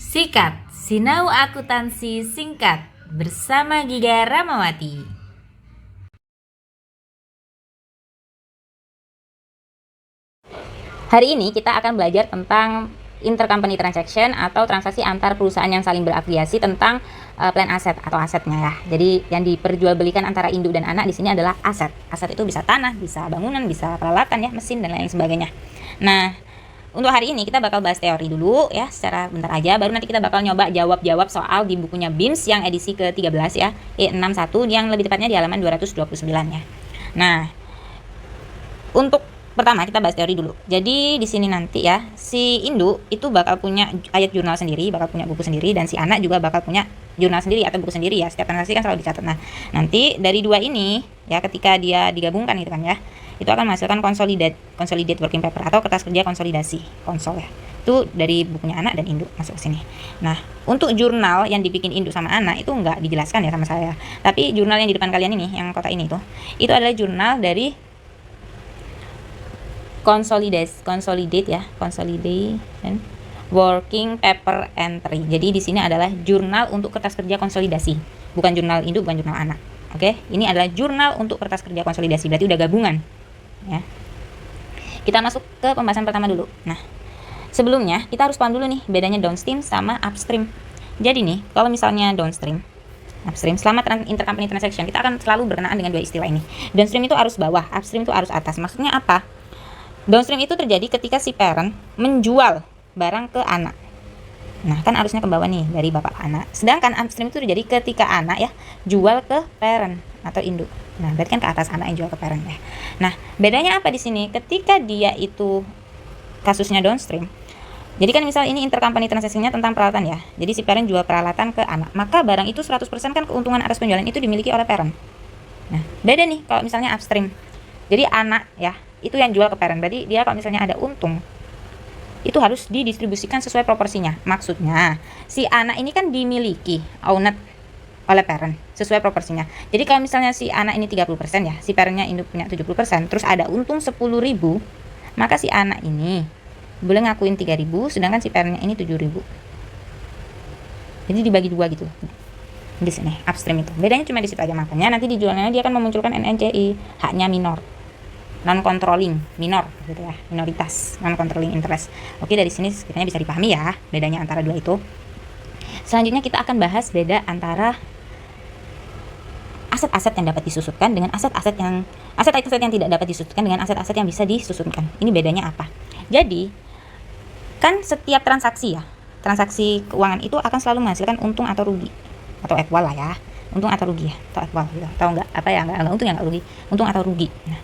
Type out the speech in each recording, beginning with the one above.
Sikat, Sinau Akuntansi Singkat bersama Giga Ramawati. Hari ini kita akan belajar tentang intercompany transaction atau transaksi antar perusahaan yang saling berafiliasi tentang plan aset atau asetnya ya. Jadi yang diperjualbelikan antara induk dan anak di sini adalah aset. Aset itu bisa tanah, bisa bangunan, bisa peralatan ya, mesin dan lain sebagainya. Nah, untuk hari ini kita bakal bahas teori dulu ya, secara bentar aja. Baru nanti kita bakal nyoba jawab-jawab soal di bukunya BIMS yang edisi ke-13 ya, E61 yang lebih tepatnya di halaman 229 ya. Nah, untuk pertama kita bahas teori dulu. Jadi di sini nanti ya, si induk itu bakal punya ayat jurnal sendiri, bakal punya buku sendiri, dan si anak juga bakal punya jurnal sendiri atau buku sendiri ya. Setiap transaksi kan selalu dicatat. Nah, nanti dari dua ini ya, ketika dia digabungkan gitu kan ya, itu akan menghasilkan consolidate working paper atau kertas kerja konsolidasi, konsol ya. Itu dari bukunya anak dan induk masuk ke sini. Nah, untuk jurnal yang dibikin induk sama anak itu nggak dijelaskan ya sama saya. Tapi jurnal yang di depan kalian ini, yang kotak ini itu adalah jurnal dari consolidate working paper entry. Jadi di sini adalah jurnal untuk kertas kerja konsolidasi, bukan jurnal induk, bukan jurnal anak. Oke, ini adalah jurnal untuk kertas kerja konsolidasi, berarti udah gabungan ya. Kita masuk ke pembahasan pertama dulu. Nah, sebelumnya kita harus paham dulu nih bedanya downstream sama upstream. Jadi nih, kalau misalnya downstream, upstream, selama intercompany transaction kita akan selalu berkenaan dengan dua istilah ini. Downstream itu arus bawah, upstream itu arus atas. Maksudnya apa? Downstream itu terjadi ketika si parent menjual barang ke anak. Nah, kan arusnya ke bawah nih dari bapak anak. Sedangkan upstream itu terjadi ketika anak ya jual ke parent atau induk. Nah, berarti kan ke atas, anak yang jual ke parent ya. Nah, bedanya apa di sini? Ketika dia itu kasusnya downstream. Jadi kan misal ini intercompany transaksinya tentang peralatan ya. Jadi si parent jual peralatan ke anak. Maka barang itu 100% kan keuntungan atas penjualan itu dimiliki oleh parent. Nah, beda nih kalau misalnya upstream. Jadi anak ya itu yang jual ke parent, berarti dia kalau misalnya ada untung itu harus didistribusikan sesuai proporsinya. Maksudnya si anak ini kan dimiliki owned oleh parent sesuai proporsinya. Jadi kalau misalnya si anak ini 30% ya, si parentnya induk punya 70%, terus ada untung 10.000, maka si anak ini boleh ngakuin 3.000, sedangkan si parentnya ini 7.000. Jadi dibagi dua gitu di sini upstream itu. Bedanya cuma di situ aja, makanya nanti di jurnalnya dia akan memunculkan NNCI, haknya minor, non controlling minor gitu ya, minoritas, non controlling interest. Oke, dari sini sekiranya bisa dipahami ya bedanya antara dua itu. Selanjutnya kita akan bahas beda antara aset-aset yang dapat disusutkan dengan aset-aset yang tidak dapat disusutkan dengan aset-aset yang bisa disusutkan. Ini bedanya apa? Jadi kan setiap transaksi ya, transaksi keuangan itu akan selalu menghasilkan untung atau rugi atau equal lah ya, untung atau rugi ya, atau equal gitu, atau enggak apa ya, enggak untung ya, enggak rugi, untung atau rugi. Nah,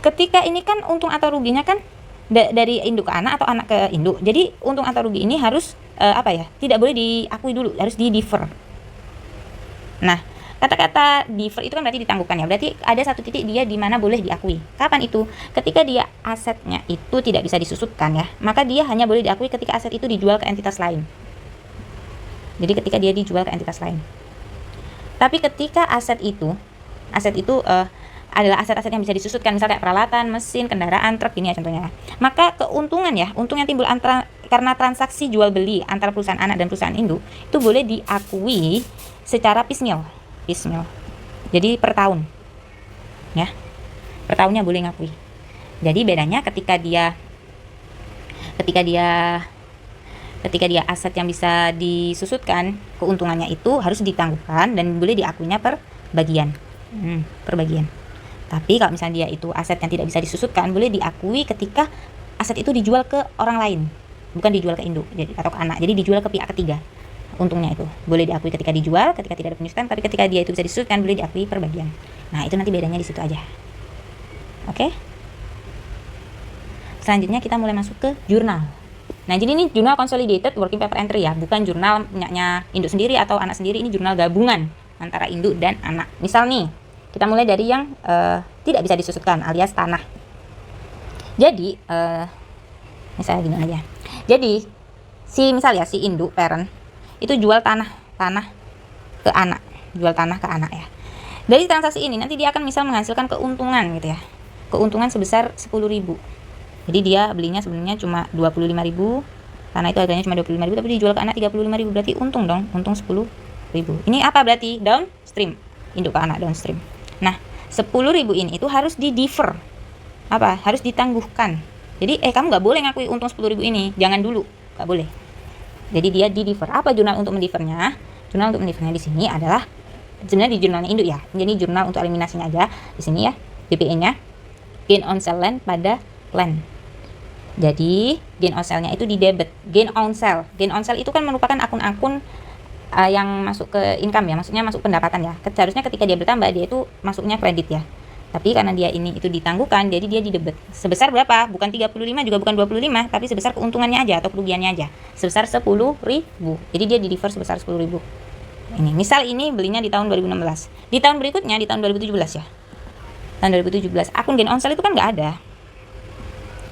ketika ini kan untung atau ruginya kan dari induk ke anak atau anak ke induk. Jadi untung atau rugi ini harus tidak boleh diakui dulu, harus di-defer. Nah, kata-kata defer itu kan berarti ditangguhkan ya. Berarti ada satu titik dia di mana boleh diakui. Kapan itu? Ketika dia asetnya itu tidak bisa disusutkan ya, maka dia hanya boleh diakui ketika aset itu dijual ke entitas lain. Jadi ketika dia dijual ke entitas lain. Tapi ketika aset itu adalah aset-aset yang bisa disusutkan, misalnya kayak peralatan, mesin, kendaraan, truk ini ya contohnya. Maka keuntungan ya, untung yang timbul karena transaksi jual beli antara perusahaan anak dan perusahaan induk itu boleh diakui secara piecemeal. Jadi per tahun. Ya. Per tahunnya boleh ngakui. Jadi bedanya ketika dia aset yang bisa disusutkan, keuntungannya itu harus ditangguhkan dan boleh diakuinya per bagian. Per bagian. Tapi kalau misalnya dia itu aset yang tidak bisa disusutkan, boleh diakui ketika aset itu dijual ke orang lain, bukan dijual ke induk atau ke anak. Jadi dijual ke pihak ketiga. Untungnya itu boleh diakui ketika dijual, ketika tidak ada penyusutan, tapi ketika dia itu bisa disusutkan boleh diakui per bagian. Nah, itu nanti bedanya di situ aja. Oke? Selanjutnya kita mulai masuk ke jurnal. Nah, jadi ini jurnal consolidated working paper entry ya, bukan jurnal punyanya induk sendiri atau anak sendiri. Ini jurnal gabungan antara induk dan anak. Misal nih, kita mulai dari yang tidak bisa disusutkan alias tanah. Jadi misalnya gini aja. Jadi si induk parent itu jual tanah ke anak, ya. Dari transaksi ini nanti dia akan misal menghasilkan keuntungan gitu ya. Keuntungan sebesar 10.000. Jadi dia belinya sebenarnya cuma 25.000 Karena itu harganya cuma 25.000 tapi dijual ke anak 35.000, berarti untung dong, untung 10.000. Ini apa berarti? Downstream, induk ke anak downstream. Nah, 10.000 ini itu harus di defer. Apa? Harus ditangguhkan. Jadi kamu nggak boleh ngakui untung 10.000 ini, jangan dulu, nggak boleh. Jadi dia di defer. Apa jurnal untuk mendefernya? Jurnal untuk mendefernya di sini adalah sebenarnya di jurnalnya induk ya. Jadi jurnal untuk eliminasinya aja di sini ya. DPE-nya gain on sale land pada land. Jadi gain on sale-nya itu di debit. Gain on sale itu kan merupakan akun-akun yang masuk ke income ya, maksudnya masuk pendapatan ya. Seharusnya ketika dia bertambah dia itu masuknya kredit ya. Tapi karena dia ini itu ditangguhkan, jadi dia di debit. Sebesar berapa? Bukan 35 juga bukan 25, tapi sebesar keuntungannya aja atau kerugiannya aja. Sebesar 10.000. Jadi dia di defer sebesar 10.000. Ini misal ini belinya di tahun 2016. Di tahun berikutnya di tahun 2017 ya. Tahun 2017 akun gain on sale itu kan nggak ada.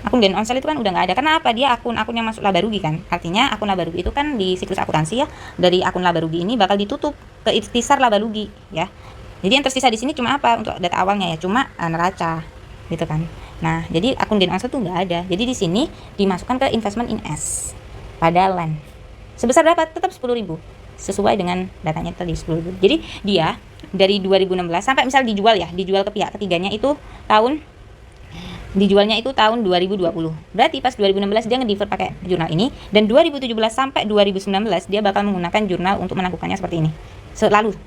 Akun gain on sale itu kan udah nggak ada. Karena apa? Dia akun-akun yang masuk laba rugi kan. Artinya akun laba rugi itu kan di siklus akuntansi ya, dari akun laba rugi ini bakal ditutup ke ikhtisar laba rugi ya. Jadi yang tersisa di sini cuma apa? Untuk data awalnya ya, cuma neraca gitu kan. Nah, jadi akun gain on sale tuh nggak ada. Jadi di sini dimasukkan ke investment in S pada land. Sebesar berapa? Tetap 10.000. Sesuai dengan datanya tadi 10.000. Jadi dia dari 2016 sampai misal dijual ya, dijual ke pihak ketiganya itu dijualnya itu tahun 2020. Berarti pas 2016 dia ngedefer pakai jurnal ini, dan 2017 sampai 2019 dia bakal menggunakan jurnal untuk menangguhkannya seperti ini. Selalu.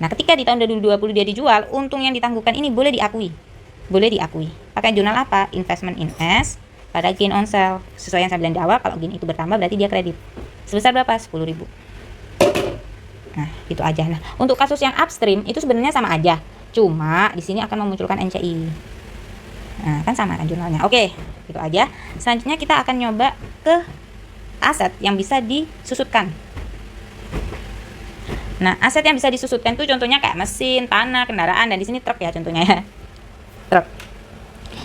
Nah, ketika di tahun 2020 dia dijual, untung yang ditangguhkan ini boleh diakui. Pakai jurnal apa? Investment in S pada gain on sale. Sesuai yang saya bilang di awal, kalau gain itu bertambah berarti dia kredit. Sebesar berapa? 10.000. Nah, itu aja. Nah, untuk kasus yang upstream itu sebenarnya sama aja. Cuma di sini akan memunculkan NCI. Nah, kan sama kan jurnalnya. Oke, itu aja. Selanjutnya kita akan nyoba ke aset yang bisa disusutkan. Nah, aset yang bisa disusutkan tuh contohnya kayak mesin, tanah, kendaraan, dan di sini truk ya contohnya ya. Truk.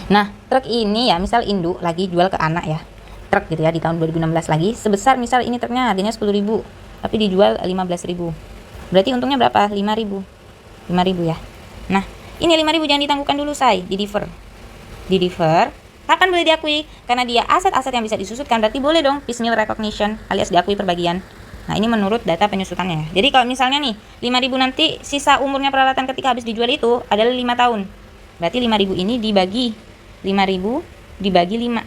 Nah, truk ini ya misal induk lagi jual ke anak ya. Truk gitu ya di tahun 2016 lagi. Sebesar misal ini truknya harganya 10.000, tapi dijual 15.000. Berarti untungnya berapa? 5.000 ya. Nah, ini 5.000 jangan ditangguhkan dulu, say, di defer. Kapan boleh diakui? Karena dia aset-aset yang bisa disusutkan, berarti boleh dong piecemeal recognition alias diakui per bagian. Nah, ini menurut data penyusutannya. Jadi kalau misalnya nih 5.000 nanti sisa umurnya peralatan ketika habis dijual itu adalah 5 tahun. Berarti 5.000 ini dibagi 5.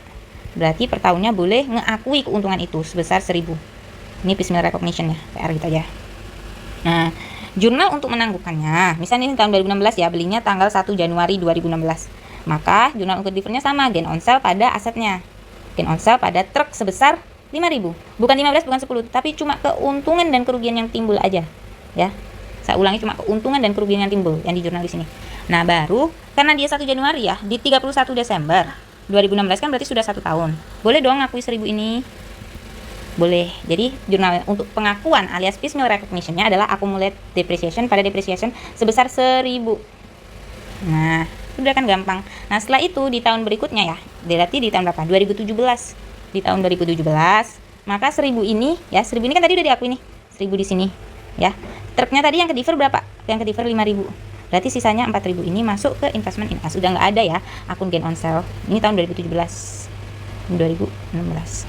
Berarti per tahunnya boleh ngakui keuntungan itu sebesar 1.000. Ini piecemeal recognition ya, PR gitu aja. Nah, jurnal untuk menangguhkannya, misalnya ini tahun 2016 ya, belinya tanggal 1 Januari 2016. Maka jurnal untuk defernya sama, gain on sale pada asetnya. Gain on sale pada truk sebesar 5.000. Bukan 15, bukan 10, tapi cuma keuntungan dan kerugian yang timbul aja. Ya. Saya ulangi, cuma keuntungan dan kerugian yang timbul yang di jurnal di sini. Nah, baru karena dia 1 Januari ya, di 31 Desember 2016 kan berarti sudah 1 tahun. Boleh dong ngakui 1.000 ini. Boleh. Jadi jurnal untuk pengakuan alias piecemeal recognition-nya adalah accumulate depreciation pada depreciation sebesar 1.000. Nah, udah kan gampang. Nah, setelah itu di tahun berikutnya ya, berarti di tahun berapa? 2017. Di tahun 2017, maka 1.000 ini ya, 1.000 ini kan tadi udah diakui nih. 1.000 di sini ya. Truknya tadi yang ke defer berapa? Yang ke defer 5.000. Berarti sisanya 4.000 ini masuk ke investment in S. Udah nggak ada ya akun gain on sale. Ini tahun 2017. 2016.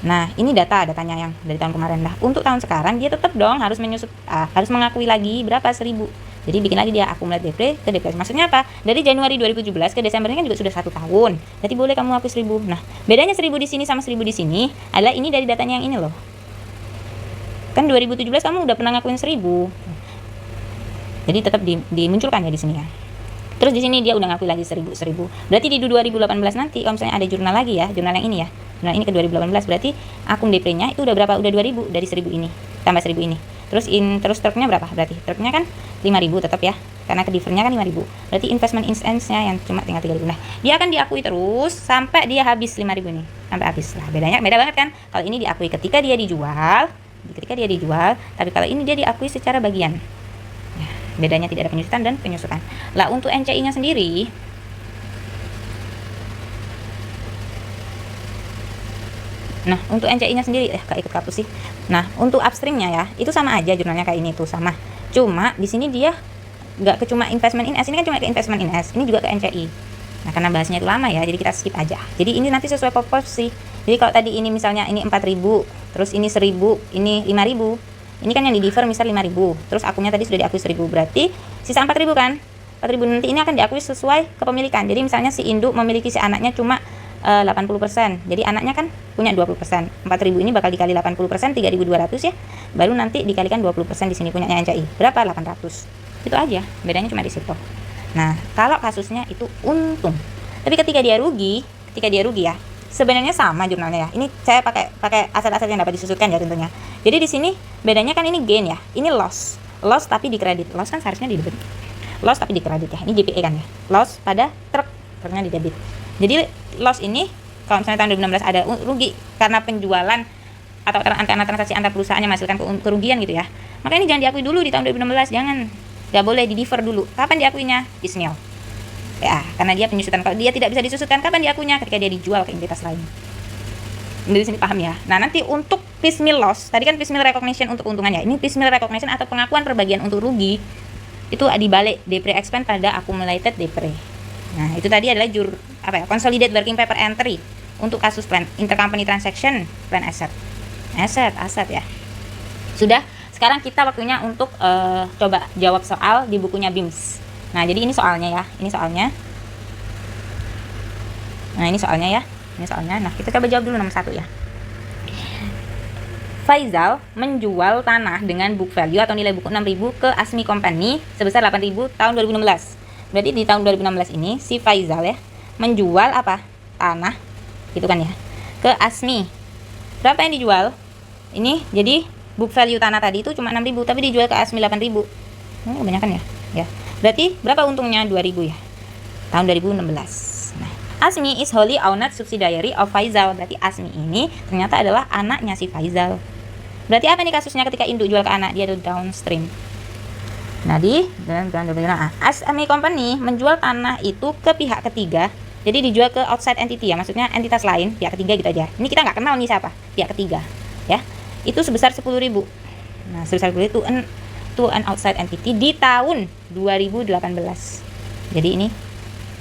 Nah, ini datanya yang dari tahun kemarin lah. Untuk tahun sekarang dia tetap dong harus harus mengakui lagi berapa? 1.000. Jadi bikin lagi dia accumulate depre ke depresi. Maksudnya apa? Dari Januari 2017 ke Desember ini kan juga sudah 1 tahun. Jadi boleh kamu ngakui 1.000. Nah, bedanya 1.000 di sini sama 1.000 di sini adalah ini dari datanya yang ini loh. Kan 2017 kamu udah pernah ngakuin 1.000. Jadi tetap dimunculkan ya di sini ya. Terus di sini dia udah ngakui lagi 1.000. Berarti di 2018 nanti kalau misalnya ada jurnal lagi ya, jurnal yang ini ya. Jurnal ini ke 2018 berarti akun deprenya itu udah berapa? Udah 2.000 dari 1.000 ini tambah 1.000 ini. Terus truknya berapa? Berarti truknya kan 5.000 tetap ya. Karena ke defernya kan 5.000. Berarti investment instance-nya yang cuma tinggal 3.000. Nah, dia akan diakui terus sampai dia habis 5.000 ini. Sampai habis lah. Beda banget kan? Kalau ini diakui ketika dia dijual, tapi kalau ini dia diakui secara bagian. Ya, bedanya tidak ada penyusutan dan penyusutan. Lah, untuk NCI-nya sendiri, nah, untuk NCI-nya sendiri, gak ikut kapus sih. Nah, untuk upstream-nya ya, itu sama aja jurnalnya kayak ini tuh, sama. Cuma di sini dia nggak ke cuma investment in S, ini kan cuma ke investment in S, ini juga ke NCI. Nah, karena bahasnya itu lama ya, jadi kita skip aja. Jadi ini nanti sesuai proporsi. Jadi kalau tadi ini misalnya ini 4.000, terus ini 1.000, ini 5.000. Ini kan yang di defer misal 5.000. Terus akunnya tadi sudah diakui 1.000, berarti sisa 4.000 kan? 4.000 nanti ini akan diakui sesuai kepemilikan. Jadi misalnya si induk memiliki si anaknya cuma 80%. Jadi anaknya kan punya 20%. 4.000 ini bakal dikali 80%, 3.200 ya. Baru nanti dikalikan 20% di sini punyanya NCI. Berapa? 800. Itu aja. Bedanya cuma di situ. Nah, kalau kasusnya itu untung. Tapi ketika dia rugi ya, sebenarnya sama jurnalnya ya. Ini saya pakai aset-aset yang dapat disusutkan ya tentunya. Jadi di sini bedanya kan ini gain ya. Ini loss. Loss tapi di kredit. Loss kan seharusnya di debit. Loss tapi di kredit ya. Ini JPE kan ya. Loss pada truknya di debit. Jadi loss ini kalau misalnya tahun 2016 ada rugi karena penjualan atau karena transaksi antar perusahaan yang menghasilkan kerugian gitu ya. Maka ini jangan diakui dulu di tahun 2016, jangan. Nggak boleh di defer dulu. Kapan diakuinya? Piecemeal. Ya, karena dia penyusutan. Kalau dia tidak bisa disusutkan, kapan diakuinya? Ketika dia dijual ke entitas lain. Dari sini paham ya. Nah, nanti untuk piecemeal loss, tadi kan piecemeal recognition untuk keuntungannya. Ini piecemeal recognition atau pengakuan perbagian untuk rugi itu dibalik depre expense pada accumulated depre. Nah, itu tadi adalah consolidate working paper entry untuk kasus plan intercompany transaction, plan asset ya. Sudah, sekarang kita waktunya untuk coba jawab soal di bukunya BIMS. Nah, jadi ini soalnya ya. Ini soalnya. Nah, kita coba jawab dulu nomor 1 ya. Faizal menjual tanah dengan book value atau nilai buku 6.000 ke Asmi Company sebesar 8.000 tahun 2016. Berarti di tahun 2016 ini si Faizal ya menjual apa? Tanah gitu kan ya ke Asmi. Berapa yang dijual? Ini jadi book value tanah tadi itu cuma 6.000 tapi dijual ke Asmi 8.000. Kebanyakan ya. Ya. Berarti berapa untungnya? 2.000 ya. Tahun 2016. Nah, Asmi is wholly owned subsidiary of Faizal. Berarti Asmi ini ternyata adalah anaknya si Faizal. Berarti apa nih kasusnya ketika induk jual ke anak? Dia itu downstream. Nah, Asmi Company menjual tanah itu ke pihak ketiga. Jadi dijual ke outside entity ya, maksudnya entitas lain, pihak ketiga gitu aja. Ini kita nggak kenal nih siapa, pihak ketiga ya. Itu sebesar 10.000. Nah, sebesar 10.000 itu an outside entity di tahun 2018. Jadi ini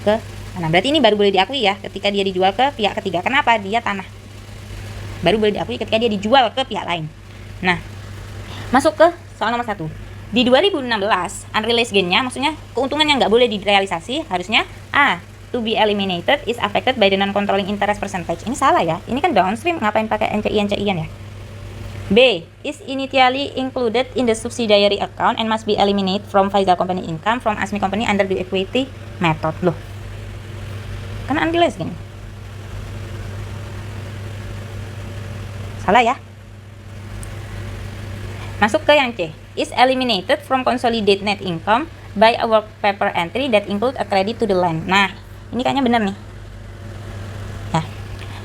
ke tanah. Berarti ini baru boleh diakui ya ketika dia dijual ke pihak ketiga. Kenapa? Dia tanah. Baru boleh diakui ketika dia dijual ke pihak lain. Nah, masuk ke soal nomor 1. Di 2016, unrealized gain-nya, maksudnya keuntungan yang nggak boleh direalisasi, harusnya A, to be eliminated is affected by the non-controlling interest percentage. Ini salah ya, ini kan downstream, ngapain pakai NCI-an ya. B, is initially included in the subsidiary account and must be eliminated from Faizal Company income from Asmi Company under the equity method. Loh, kan unrealized gain. Salah ya. Masuk ke yang C, is eliminated from consolidated net income by a work paper entry that include a credit to the land. Nah, ini kayaknya benar nih. Nah,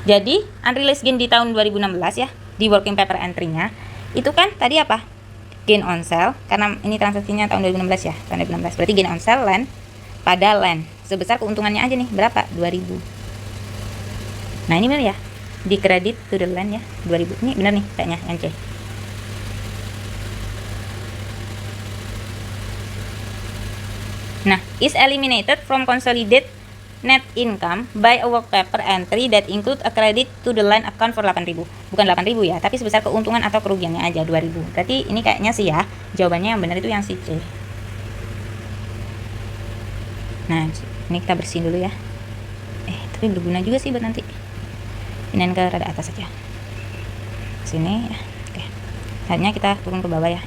jadi unrealized gain di tahun 2016 ya, di working paper entry-nya, itu kan tadi apa? Gain on sale, karena ini transaksinya tahun 2016 ya, tahun 2016. Berarti gain on sale land pada land. Sebesar keuntungannya aja nih, berapa? 2.000. Nah, ini benar ya, di credit to the land ya, 2.000. Ini benar nih kayaknya yang C. Nah, is eliminated from consolidated net income by a work paper entry that include a credit to the land account for 8.000. Bukan 8.000 ya, tapi sebesar keuntungan atau kerugiannya aja 2.000. Berarti ini kayaknya sih ya, jawabannya yang benar itu yang si C. Nah, ini kita bersihin dulu ya. Tapi berguna juga sih buat nanti. Pindahin ke rada atas saja. Sini ya. Oke. Selanjutnya kita turun ke bawah ya.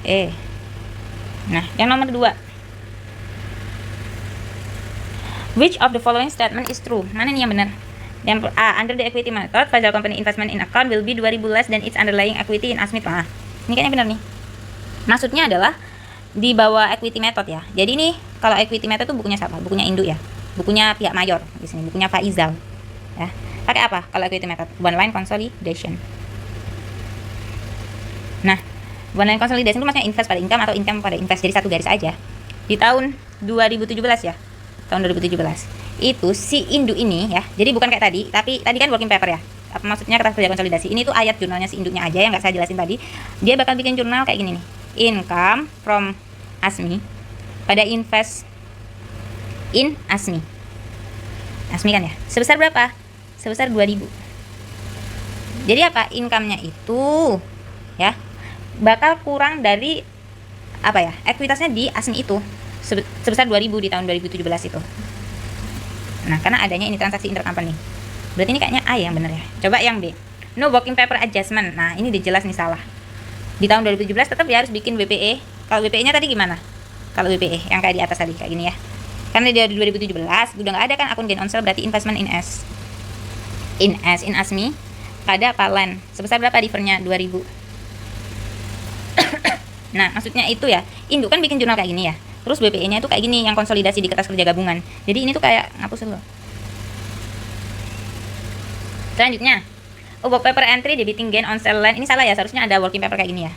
Nah, yang nomor 2. Which of the following statement is true? Mana nih yang benar? Yang A, under the equity method, Faizal Company investment in account will be 2.000 less than its underlying equity in Asmi. Ini kayaknya benar nih. Maksudnya adalah di bawah equity method ya. Jadi ini kalau equity method itu bukunya siapa? Bukunya induk ya. Bukunya pihak mayor di sini, bukunya Faizal. Ya. Pakai apa kalau equity method? One line consolidation. Nah, one line consolidation itu maksudnya invest pada income atau income pada invest, jadi satu garis aja. Di tahun 2017 ya. Tahun 2017 itu si induk ini ya, jadi bukan kayak tadi, tapi tadi kan working paper ya, apa maksudnya kertas kerja konsolidasi. Ini tuh ayat jurnalnya si induknya aja yang nggak saya jelasin tadi. Dia bakal bikin jurnal kayak gini nih, income from Asmi pada invest in Asmi kan ya, sebesar berapa? Sebesar 2.000. Jadi apa? Income-nya itu ya bakal kurang dari apa ya? Ekuitasnya di ASMI itu sebesar 2000 di tahun 2017 itu. Nah, karena adanya ini transaksi intercompany. Berarti ini kayaknya A yang benar ya. Coba yang B. No working paper adjustment. Nah, ini udah jelas nih salah. Di tahun 2017 tetap dia harus bikin WPE. Kalau WPE-nya tadi gimana? Kalau WPE yang kayak di atas tadi kayak gini ya. Karena dia di 2017 udah nggak ada kan akun gain on sale, berarti investment in ASMI pada apa LAN. Sebesar berapa differnya? 2000. Nah, maksudnya itu ya, induk kan bikin jurnal kayak gini ya. Terus BPE-nya itu kayak gini yang konsolidasi di kertas kerja gabungan. Jadi ini tuh kayak ngapus dulu. Selanjutnya, work paper entry debiting gain on sale LAN. Ini salah ya, seharusnya ada working paper kayak gini ya.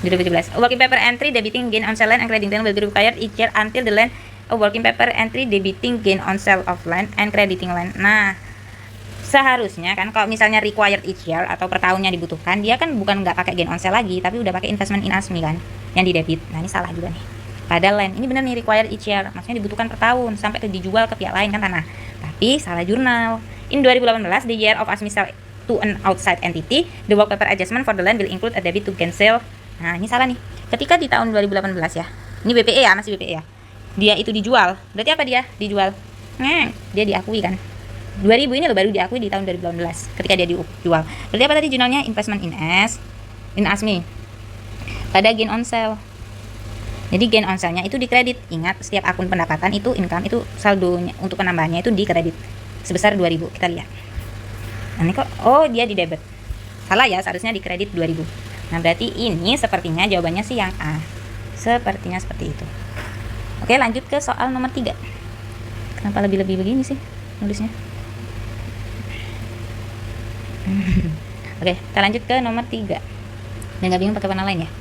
Di 2017. Working paper entry debiting gain on sale LAN and crediting LAN will be required each year until the LAN. Working paper entry debiting gain on sale of LAN and crediting LAN. Nah, seharusnya kan kalau misalnya required each year atau per tahunnya dibutuhkan, dia kan bukan nggak pakai gain on sale lagi, tapi udah pakai investment in ASMI kan yang di debit. Nah, ini salah juga nih. Pada LAN ini benar nih required each year, maksudnya dibutuhkan per tahun sampai dijual ke pihak lain kan tanah. Tapi salah jurnal. In 2018, the year of ASMI sale to an outside entity, the work paper adjustment for the LAN will include a debit to gain sale. Nah, ini salah nih. Ketika di tahun 2018 ya. Ini BPE ya, masih BPE ya. Dia itu dijual. Berarti apa dia? Dijual. Dia diakui kan. 2000 ini loh baru diakui di tahun 2018 ketika dia dijual. Berarti apa tadi jurnalnya? Investment in ASMI pada gain on sale. Jadi gain on sale-nya itu dikredit. Ingat, setiap akun pendapatan itu income itu saldonya untuk penambahannya itu dikredit sebesar 2000. Kita lihat. Nah, ini kok dia di debit. Salah ya, seharusnya dikredit 2000. Nah, berarti ini sepertinya jawabannya sih yang A. Sepertinya seperti itu. Oke, lanjut ke soal nomor 3. Kenapa lebih-lebih begini sih nulisnya? Oke, kita lanjut ke nomor 3. Dan nggak bingung pakai warna lain ya.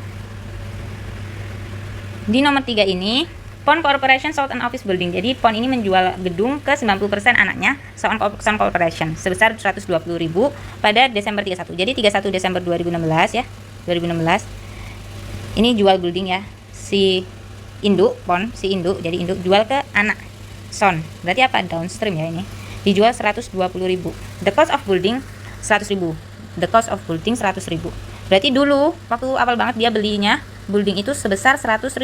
Di nomor 3 ini, Pond Corporation sold an office building. Jadi Pond ini menjual gedung ke 90% anaknya, Sound Corporation, sebesar 120.000 pada Desember 31. Jadi 31 Desember 2016 ya. 2016. Ini jual building ya. Si induk Pond, si induk, jadi induk jual ke anak Son. Berarti apa? Downstream ya ini. Dijual 120.000. The cost of building 100.000. The cost of building 100.000. Berarti dulu waktu awal banget dia belinya building itu sebesar 100.000.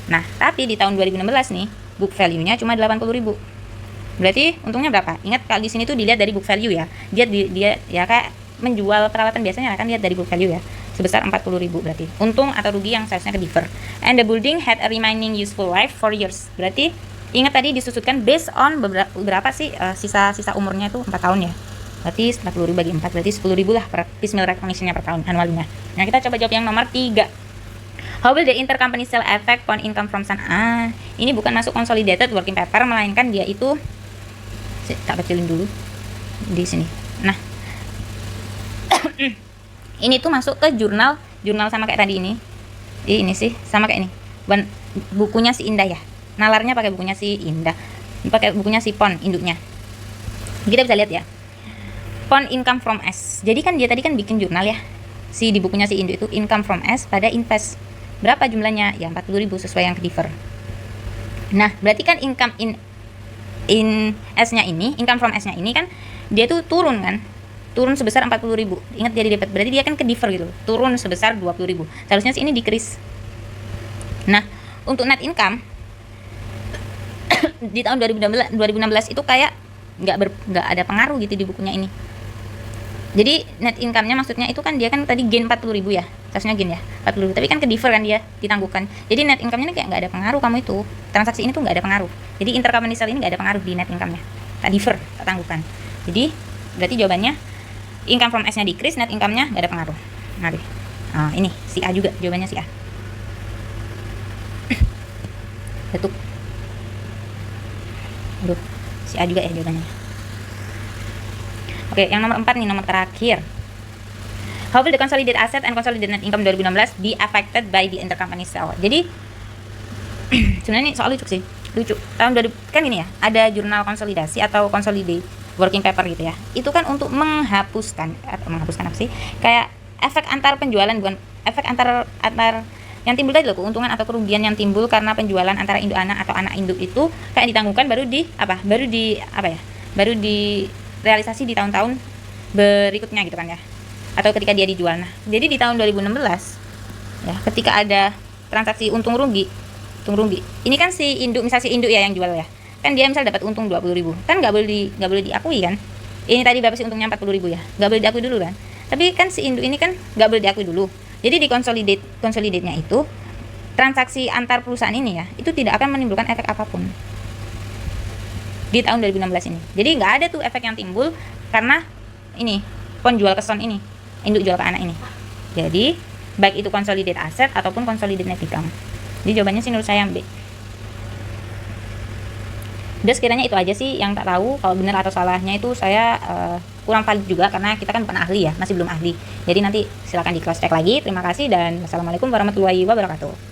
Nah, tapi di tahun 2016 nih, book value-nya cuma 80.000. Berarti untungnya berapa? Ingat kalau di sini tuh dilihat dari book value ya. Dia ya kayak menjual peralatan biasanya kan lihat dari book value ya. Sebesar 40.000 berarti. Untung atau rugi yang seharusnya ke defer. And the building had a remaining useful life for years. Berarti ingat tadi disusutkan based on berapa sih sisa umurnya itu 4 tahun ya. Berarti 40.000 bagi 4 berarti 10.000 lah per piecemeal recognition-nya per tahun anualnya. Nah, kita coba jawab yang nomor 3. How will the intercompany sale affect Pond income from Sun? Ini bukan masuk consolidated working paper, melainkan dia itu tak kecilin dulu di sini. Nah, ini tuh masuk ke jurnal sama kayak tadi ini. Ini sih sama kayak ini. Bukunya si Indah ya. Nalarnya pakai bukunya si Indah. Pakai bukunya si Pond induknya. Kita bisa lihat ya. Pond income from S. Jadi kan dia tadi kan bikin jurnal ya. Di bukunya si induk itu income from S pada invest. Berapa jumlahnya? Ya 40.000 sesuai yang ke defer. Nah, berarti kan income in S-nya ini, income from S-nya ini kan dia tuh turun kan? Turun sebesar 40.000. Ingat dia di debit. Berarti dia kan ke defer gitu. Turun sebesar 20.000. Seharusnya sih ini decrease. Nah, untuk net income di tahun 2016 itu kayak nggak ada pengaruh gitu di bukunya ini. Jadi net income-nya maksudnya itu kan dia kan tadi gain 40.000 ya. Seharusnya gain ya 40.000. Tapi kan ke defer kan dia ditangguhkan. Jadi net income-nya ini kayak nggak ada pengaruh kamu itu. Transaksi ini tuh nggak ada pengaruh. Jadi intercompany sale ini nggak ada pengaruh di net income-nya. Tak defer, tak tangguhkan. Jadi berarti jawabannya income from S-nya decrease, net income-nya nggak ada pengaruh. Mari. Ini si A juga jawabannya si A. Betul. Aduh, si A juga ya jawabannya. Oke, yang nomor 4 nih, nomor terakhir. How will the consolidated asset and consolidated net income 2016 be affected by the intercompany sale? Jadi sebenarnya ini soal lucu sih. Lucu. Tahun 2000 kan ini ya, ada jurnal konsolidasi atau consolidate working paper gitu ya. Itu kan untuk menghapuskan apa sih? Kayak efek antar penjualan, bukan efek antar yang timbul tadi loh, keuntungan atau kerugian yang timbul karena penjualan antara induk anak atau anak induk itu kayak ditanggungkan baru di realisasi di tahun-tahun berikutnya gitu kan ya. atau ketika dia dijual. Nah, jadi di tahun 2016 ya, ketika ada transaksi untung rugi. Ini kan si induk, misal si induk ya yang jual ya. Kan dia misal dapat untung 20.000. Kan nggak boleh diakui kan? Ini tadi berapa sih untungnya 40.000 ya? Nggak boleh diakui dulu kan? Tapi kan si induk ini kan nggak boleh diakui dulu. Jadi di konsolidate-nya itu transaksi antar perusahaan ini ya, itu tidak akan menimbulkan efek apapun di tahun 2016 ini. Jadi nggak ada tuh efek yang timbul karena ini pon jual ke son ini, induk jual ke anak ini. Jadi baik itu consolidate aset ataupun consolidate net income. Jadi jawabannya sih menurut saya yang B. Udah, sekiranya itu aja sih yang tak tahu. Kalau benar atau salahnya itu saya kurang valid juga karena kita kan bukan ahli ya, masih belum ahli. Jadi nanti silakan di cross check lagi. Terima kasih dan wassalamualaikum warahmatullahi wabarakatuh.